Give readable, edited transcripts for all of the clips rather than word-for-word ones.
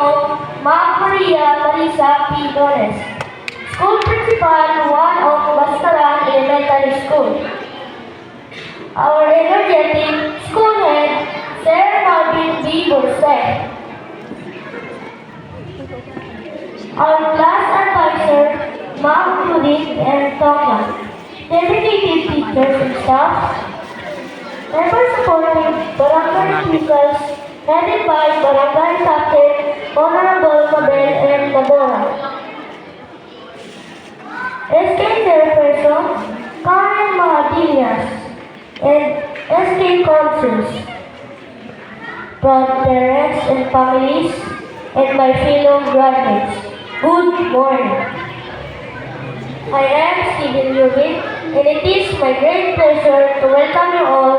of Ma'am Maria Marisa P. Dones, School Principal 1 of Bastaran Elementary School. Our energetic school head, Sir Marvin B. Borset. Our class advisor, Ma'am Judith M. Tonglan. Dedicated teachers and staff. Ever-supportive barangay officials headed by Barangay Captain Honorable Mabel M. Nabora. SK Chairperson Karen Mahadillas and SK Councils, proud parents and families, and my fellow graduates, good morning. I am Stephen Rubin, and it is my great pleasure to welcome you all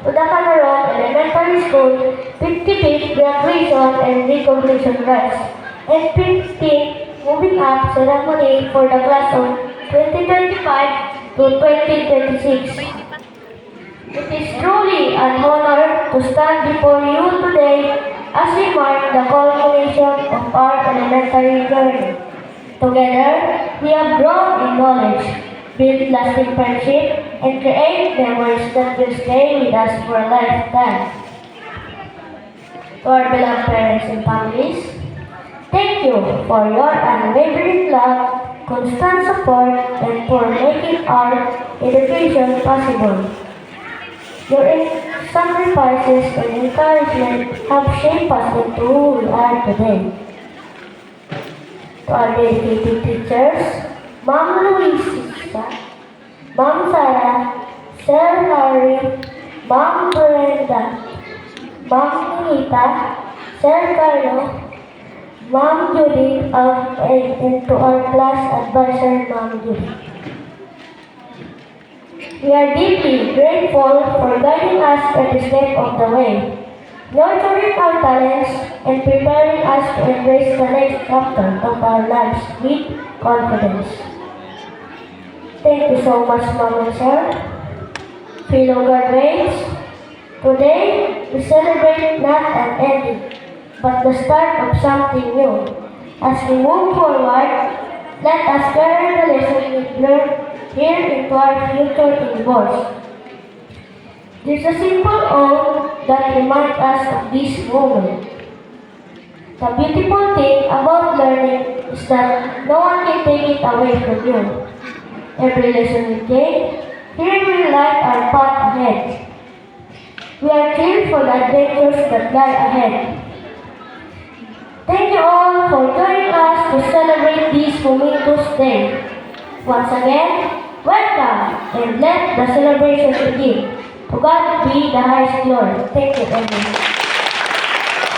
to the Canarong Elementary School 55th Graduation and Recognition Rites and 15th Moving Up Ceremony for the class of 2025 to 2026. It is truly an honor to stand before you today as we mark the culmination of our elementary journey. Together, we have grown in knowledge, built lasting friendship, and create memories that will stay with us for a lifetime. To our beloved parents and families, thank you for your unwavering love, constant support, and for making our education possible. Your sacrifices and encouragement have shaped us into who we are today. To our dedicated teachers, Ma'am Luisa, Ma'am Sarah, Sir Harry, Ma'am Brenda, Ma'am Nita, Sir Carlo, Ma'am Judy, and to our class advisor, Ma'am Judy. We are deeply grateful for guiding us every step of the way, nurturing our talents, and preparing us to embrace the next chapter of our lives with confidence. Thank you so much, Ma'am and Sir. Fellow graduates, today we celebrate not an ending, but the start of something new. As we move forward, let us carry the lesson we learned here into our future endeavors. There's a simple oath that reminds us of this moment. The beautiful thing about learning is that no one can take it away from you. Every lesson we take, here we light our path ahead. We are thrilled for the adventures that lie ahead. Thank you all for joining us to celebrate this momentous day. Once again, welcome, and let the celebration begin. To God be the highest glory. Thank you, everyone.